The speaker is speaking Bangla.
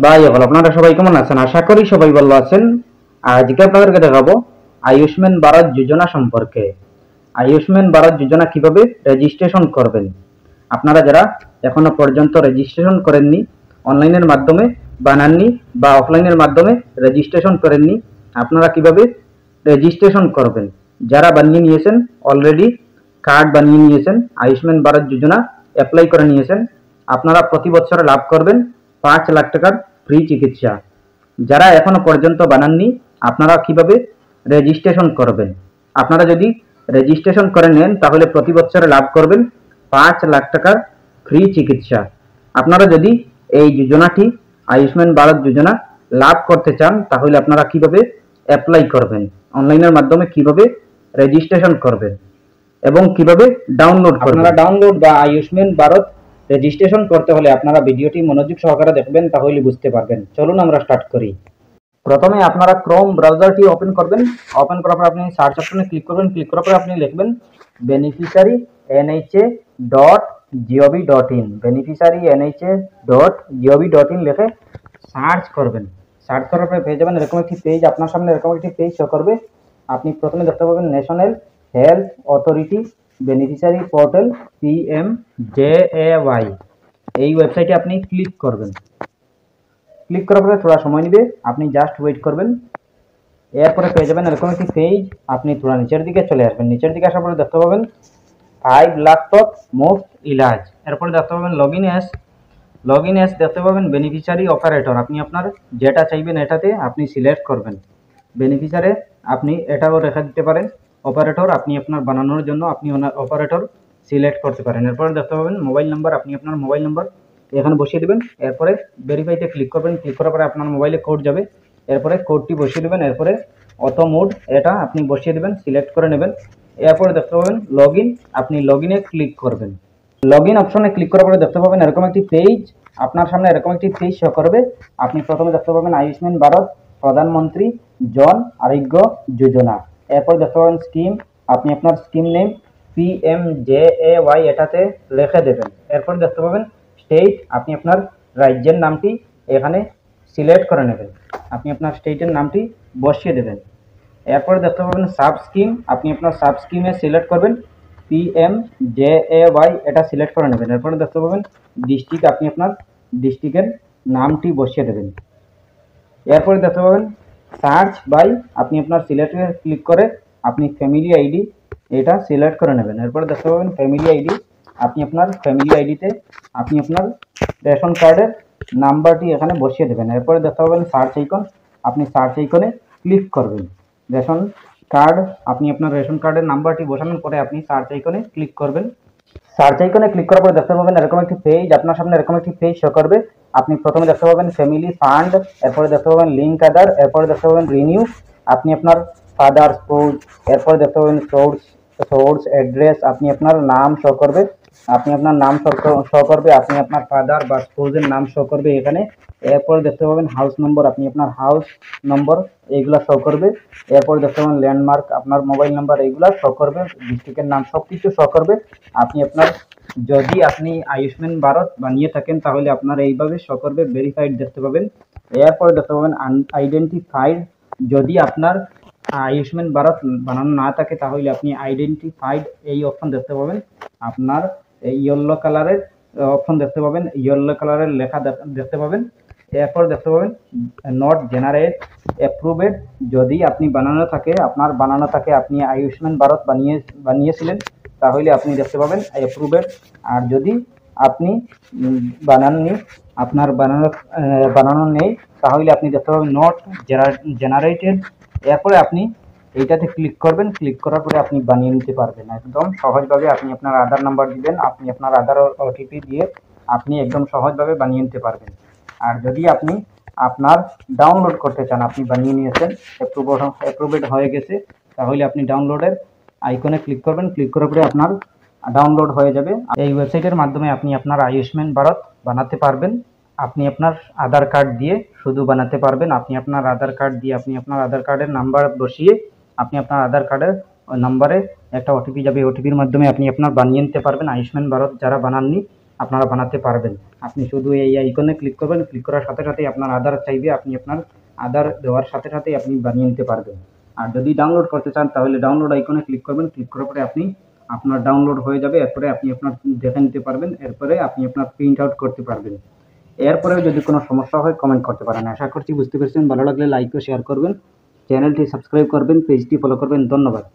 ভাই বল আপনারা সবাই কেমন আছেন? আশা করি সবাই ভালো আছেন। আজকে আপনাদেরকে দেখাবো আয়ুষ্মান ভারত যোজনা সম্পর্কে। আয়ুষ্মান ভারত যোজনা কিভাবে রেজিস্ট্রেশন করবেন। আপনারা যারা এখনো পর্যন্ত রেজিস্ট্রেশন করেননি, অনলাইনের মাধ্যমে বানাননি বা অফলাইনের মাধ্যমে রেজিস্ট্রেশন করেননি, আপনারা কিভাবে রেজিস্ট্রেশন করবেন। যারা বানিয়ে নিয়েছেন, অলরেডি কার্ড বানিয়ে নিয়েছেন, আয়ুষ্মান ভারত যোজনা অ্যাপ্লাই করে নিয়েছেন, আপনারা প্রতি বছর লাভ করবেন 5 লাখ টাকার ফ্রি চিকিৎসা। যারা এখনো পর্যন্ত বানাননি, আপনারা কিভাবে রেজিস্ট্রেশন করবেন। আপনারা যদি রেজিস্ট্রেশন করে নেন তাহলে প্রতি বছরে লাভ করবেন 5 লাখ টাকার ফ্রি চিকিৎসা। আপনারা যদি এই যোজনাটি আয়ুষ্মান ভারত যোজনা লাভ করতে চান তাহলে আপনারা কিভাবে অ্যাপ্লাই করবেন, অনলাইনের মাধ্যমে কিভাবে রেজিস্ট্রেশন করবেন এবং কিভাবে ডাউনলোড করবেন। আপনারা ডাউনলোড বা আয়ুষ্মান ভারত রেজিস্ট্রেশন করতে হলে আপনারা ভিডিওটি মনোযোগ সহকারে দেখবেন, তাহলে বুঝতে পারবেন। চলুন আমরা স্টার্ট করি। প্রথমে আপনারা ক্রোম ব্রাউজারটি ওপেন করবেন। ওপেন করার পর আপনি সার্চ অপশনে ক্লিক করবেন। ক্লিক করার পর আপনি লিখবেন beneficiary.nha.gov.in, beneficiary.nha.gov.in লিখে সার্চ করবেন। সার্চ করার পর পেয়ে যাবেন এরকম একটি পেজ, আপনার সামনে এরকম একটি পেজ শো করবে। আপনি প্রথমে দেখতে পাবেন national health authority beneficiary portal PMJAY, এই ওয়েবসাইটে আপনি ক্লিক করবেন। ক্লিক করার পরে থোড়া সময় নেবে, আপনি জাস্ট ওয়েট করবেন। এরপরে পেয়ে যাবেন এরকম একটি পেজ। আপনি থোড়া নিচের দিকে চলে আসবেন। নিচের দিকে আসার পরে দেখতে পাবেন 5 লাখ তক মুফত ইলাজ। এরপরে দেখতে পাবেন লগ ইন এস দেখতে পাবেন বেনিফিশিয়ারি অপারেটর। আপনি আপনার যেটা চাইবেন এটাতে আপনি সিলেক্ট করবেন। বেনিফিশিয়ারি আপনি এটাও রেখে দিতে পারেন। অপারেটর আপনি আপনার বানানোর জন্য আপনি অপারেটর সিলেক্ট করতে পারেন। এরপরে দেখতে পাবেন মোবাইল নাম্বার, আপনি আপনার মোবাইল নাম্বার এখানে বসিয়ে দেবেন। এরপরে ভেরিফাইতে ক্লিক করবেন। ক্লিক করার পরে আপনার মোবাইলে কোড যাবে, এরপরে কোডটি বসিয়ে দেবেন। এরপরে অটো মোড এটা আপনি বসিয়ে দেবেন, সিলেক্ট করে নেবেন। এরপরে দেখতে পাবেন লগ ইন, আপনি লগ ইনে ক্লিক করবেন। লগ ইন অপশনে ক্লিক করার পরে দেখতে পাবেন এরকম একটি পেজ, আপনার সামনে এরকম একটি পেজ শো করবে। আপনি প্রথমে দেখতে পাবেন আয়ুষ্মান ভারত প্রধানমন্ত্রী জন আরোগ্য যোজনা। এরপর দেখতে পাবেন স্কিম, আপনি আপনার স্কিম নেম PMJAY এটাতে লিখে দেবেন। এরপর দেখতে পাবেন স্টেট, আপনি আপনার রাজ্যের নামটি এখানে সিলেক্ট করে নেবেন, আপনি আপনার স্টেটের নামটি বসিয়ে দেবেন। এরপর দেখতে পাবেন সাব স্কিম, আপনি আপনার সাব স্কিমে সিলেক্ট করবেন PMJAY এটা সিলেক্ট করে নেবেন। এরপরে দেখতে পাবেন ডিস্ট্রিক্ট, আপনি আপনার ডিস্ট্রিক্টের নামটি বসিয়ে দেবেন। এরপরে দেখতে পাবেন সার্চ বাই, আপনি আপনার সিলেক্টে ক্লিক করে আপনি ফ্যামিলি আইডি এটা সিলেক্ট করে নেবেন। এরপরে দেখতে পাবেন ফ্যামিলি আইডি, আপনি আপনার ফ্যামিলি আইডিতে আপনি আপনার রেশন কার্ডের নাম্বারটি এখানে বসিয়ে দেবেন। এরপরে দেখতে পাবেন সার্চ আইকন, আপনি সার্চ আইকনে ক্লিক করবেন। রেশন কার্ড, আপনি আপনার রেশন কার্ডের নাম্বারটি বসানোর পরে আপনি সার্চ আইকনে ক্লিক করবেন। সার্চ আইকনে ক্লিক করার পরে দেখতে পাবেন এরকম একটি পেজ, আপনার সামনে এরকম একটি পেজ শো করবে। আপনি প্রথমে দেখতে পাবেন ফ্যামিলি ফান্ড, এরপরে দেখতে পাবেন লিঙ্ক আধার, এরপরে দেখতে পাবেন রিনিউ, আপনি আপনার ফাদার স্পোজ, এরপরে দেখতে পাবেন সোর্স অ্যাড্রেস, আপনি আপনার নাম শো করবে, আপনি আপনার নাম শো করবে, আপনি আপনার ফাদার বা স্পোজের নাম শো করবে এখানে। এরপরে দেখতে পাবেন হাউস নম্বর, আপনি আপনার হাউস নম্বর এইগুলা শো করবে। এরপরে দেখতে পাবেন ল্যান্ডমার্ক, আপনার মোবাইল নাম্বার এইগুলা শো করবে, ডিস্ট্রিক্টের নাম সব কিছু শো করবে। আপনি আপনার যদি আপনি আয়ুষ্মান ভারত বানিয়ে থাকেন তাহলে আপনার এইভাবে শো করবে, ভেরিফাইড দেখতে পাবেন। এরপরে দেখতে পাবেন আইডেন্টিফাইড, যদি আপনার আয়ুষ্মান ভারত বানানো না থাকে তাহলে আপনি আইডেন্টিফাইড এই অপশন দেখতে পাবেন। আপনার ইয়েলো কালারের অপশন দেখতে পাবেন, ইয়েলো কালারের লেখা দেখতে পাবেন। এরপর দেখতে পাবেন নট জেনারেট অ্যাপ্রুভেড, যদি আপনি আপনার বানানো থাকে আপনি আয়ুষ্মান ভারত বানিয়েছিলেন তাহলে আপনি দেখতে পাবেন অ্যাপ্রুভেড। আর যদি আপনি বানাননি, আপনার বানানো নেই তাহলে আপনি দেখতে পাবেন নট জেনারেটেড। এরপরে আপনি এইটাতে ক্লিক করবেন। ক্লিক করার পরে আপনি বানিয়ে নিতে পারবেন একদম সহজভাবে। আপনি আপনার আধার নাম্বার দিবেন, আপনি আপনার আধার OTP দিয়ে আপনি একদম সহজভাবে বানিয়ে নিতে পারবেন। আর যদি আপনি আপনার ডাউনলোড করতে চান, আপনি বানিয়ে নিয়েছেন, অ্যাপ্রুভেড হয়ে গেছে, তাহলে আপনি ডাউনলোডের আইকনে ক্লিক করবেন। ক্লিক করার পরে আপনার ডাউনলোড হয়ে যাবে। এই ওয়েবসাইটের মাধ্যমে আপনি আপনার আয়ুষ্মান ভারত বানাতে পারবেন। আপনি আপনার আধার কার্ড দিয়ে শুধু বানাতে পারবেন। আপনি আপনার আধার কার্ড দিয়ে আপনি আপনার আধার কার্ডের নাম্বার বসিয়ে আপনি আপনার আধার কার্ডের নাম্বারে একটা OTP যাবে, OTPর মাধ্যমে আপনি আপনার বানিয়ে নিতে পারবেন। আয়ুষ্মান ভারত যারা বানাননি আপনারা বানাতে পারবেন। আপনি শুধু এই আইকনে ক্লিক করবেন, ক্লিক করার সাথে সাথেই আপনার আধার চাইবে, আপনি আপনার আধার দেওয়ার সাথে সাথেই আপনি বানিয়ে নিতে পারবেন। আর যদি ডাউনলোড করতে চান তাহলে ডাউনলোড আইকনে ক্লিক করবেন, ক্লিক করার পরে আপনি আপনার ডাউনলোড হয়ে যাবে। এরপরে আপনি আপনার দেখে নিতে পারবেন, এরপরে আপনি আপনার প্রিন্ট আউট করতে পারবেন। এরপরেও যদি কোনো সমস্যা হয় কমেন্ট করতে পারেন। আশা করছি বুঝতে পেরেছেন। ভালো লাগলে লাইক ও শেয়ার করবেন, চ্যানেলটি সাবস্ক্রাইব করবেন, পেজটি ফলো করবেন। ধন্যবাদ।